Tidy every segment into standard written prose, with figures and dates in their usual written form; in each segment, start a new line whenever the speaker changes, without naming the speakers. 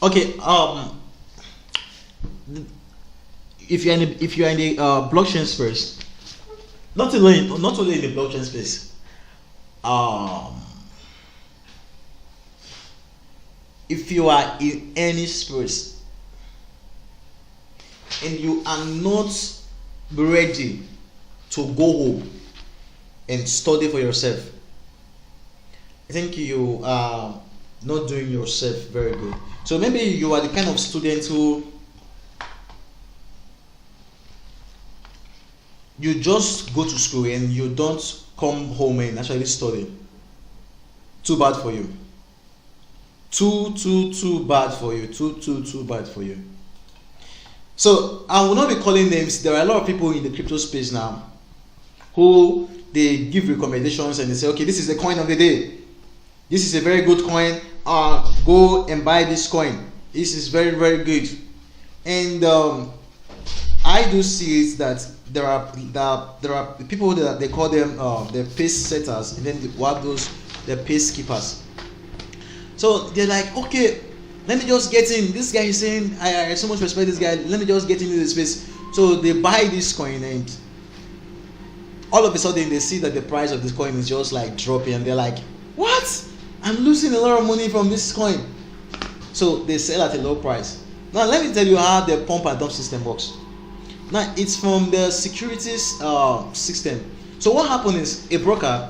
Okay. If you're in the blockchain space, not only in the blockchain space, um, if you are in any space and you are not ready to go home and study for yourself, I think you are not doing yourself very good. So maybe you are the kind of student who you just go to school and you don't come home and actually study. Too bad for you. Too bad for you. Too bad for you. So I will not be calling names. There are a lot of people in the crypto space now who they give recommendations and they say, okay, this is the coin of the day. This is a very good coin. Go and buy this coin. This is very, very good. And I do see it that there are people that they call them the pace setters, and then they have those the pace keepers. So they're like, okay, let me just get in. This guy is saying I so much respect this guy. Let me just get into this space. So they buy this coin, and all of a sudden they see that the price of this coin is just like dropping, and they're like, what? I'm losing a lot of money from this coin. So they sell at a low price. Now let me tell you how the pump and dump system works. Now it's from the securities system. So what happened is a broker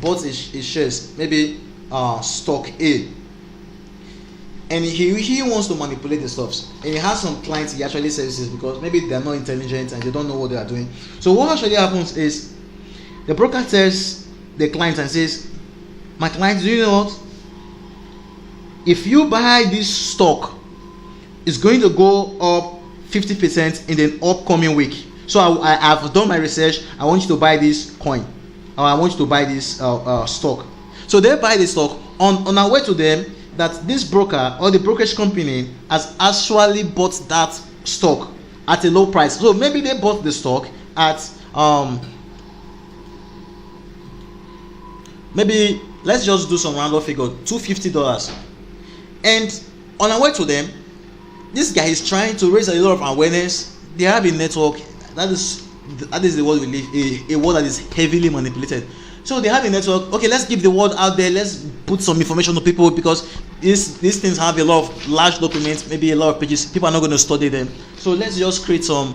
bought his shares, maybe stock A, and he wants to manipulate the stocks, and he has some clients he actually services because maybe they're not intelligent and they don't know what they are doing. So what actually happens is the broker tells the client and says, my clients, do you know what? If you buy this stock, it's going to go up 50% in the upcoming week. So I have done my research. I want you to buy this coin, or I want you to buy this stock. So they buy the stock. On our way to them, that this broker or the brokerage company has actually bought that stock at a low price. So maybe they bought the stock at maybe, let's just do some random figure, $250. And on our way to them, this guy is trying to raise a lot of awareness. They have a network that is the world we live, a world that is heavily manipulated. So they have a network. Okay, let's give the word out there. Let's put some information to people, because these things have a lot of large documents, maybe a lot of pages. People are not going to study them. So let's just create some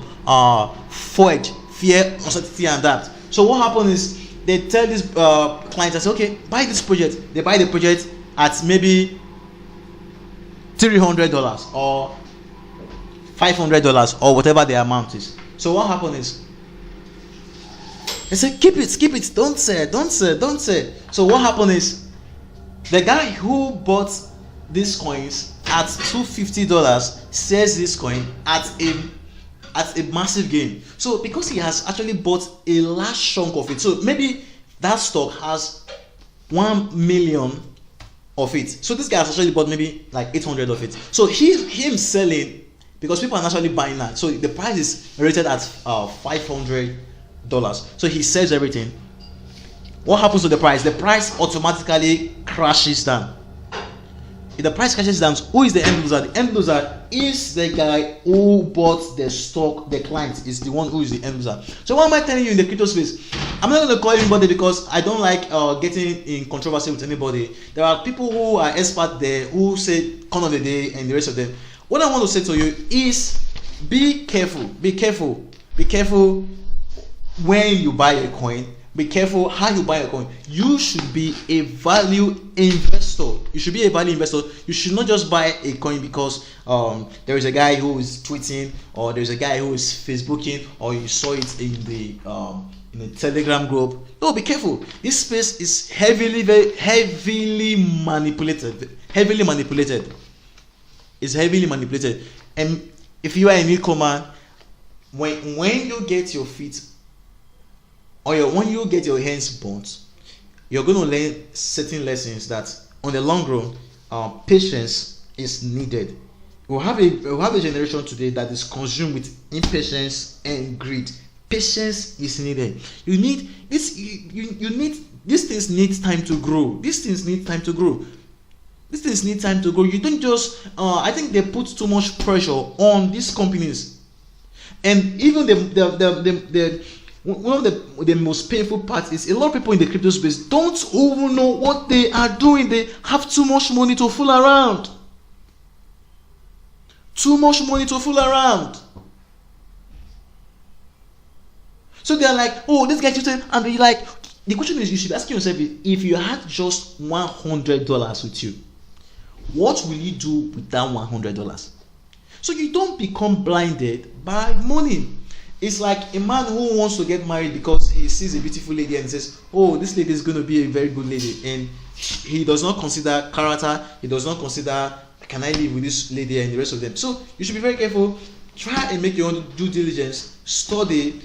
fear, uncertainty, and that. So what happens is they tell this client, I say, okay, buy this project. They buy the project at maybe $300 or $500 or whatever the amount is. So what happens is they say, keep it, don't sell. So what happened is the guy who bought these coins at $250 sells this coin at a massive gain. So because he has actually bought a large chunk of it, so maybe that stock has 1 million of it. So this guy has actually bought maybe like 800 of it. So him selling, because people are naturally buying that. So the price is rated at $500. So he sells everything. What happens to the price? The price automatically crashes down. If the price crashes down, who is the end loser? The end loser is the guy who bought the stock. The client is the one who is the end loser. So what am I telling you in the crypto space? I'm not going to call anybody because I don't like getting in controversy with anybody. There are people who are experts there who say coin of the day and the rest of them. What I want to say to you is be careful. Be careful when you buy a coin. Be careful how you buy a coin. You should be a value investor. You should not just buy a coin because there is a guy who is tweeting, or there is a guy who is Facebooking, or you saw it in the Telegram group. No, be careful. This space is heavily manipulated. It's heavily manipulated. And if you are a newcomer, when you get your feet, or when you get your hands burnt, you're going to learn certain lessons that on the long run, patience is needed. We have a generation today that is consumed with impatience and greed. Patience is needed. You need this. You need these things. Need time to grow. These things need time to grow. These things need time to grow. You don't just I think they put too much pressure on these companies. And even the one of the most painful parts is a lot of people in the crypto space don't even know what they are doing. They have too much money to fool around. Too much money to fool around. So they are like, oh, this guy cheated, and they like, the question is, you should be asking yourself, if you had just $100 with you, what will you do with that $100? So you don't become blinded by money. It's like a man who wants to get married because he sees a beautiful lady and says, oh, this lady is going to be a very good lady, and he does not consider character, he does not consider, can I live with this lady and the rest of them. So you should be very careful. Try and make your own due diligence, study,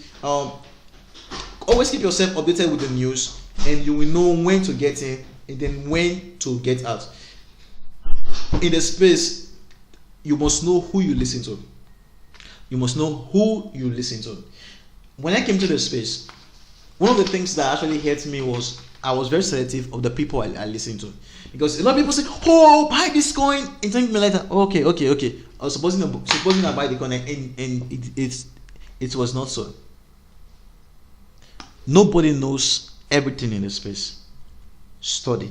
always keep yourself updated with the news, and you will know when to get in and then when to get out. In the space, you must know who you listen to. You must know who you listen to. When I came to the space, one of the things that actually helped me was I was very selective of the people I listened to. Because a lot of people say, oh, buy this coin, and tell me later, okay. I was supposing I buy the coin, and it was not so. Nobody knows everything in the space. Study.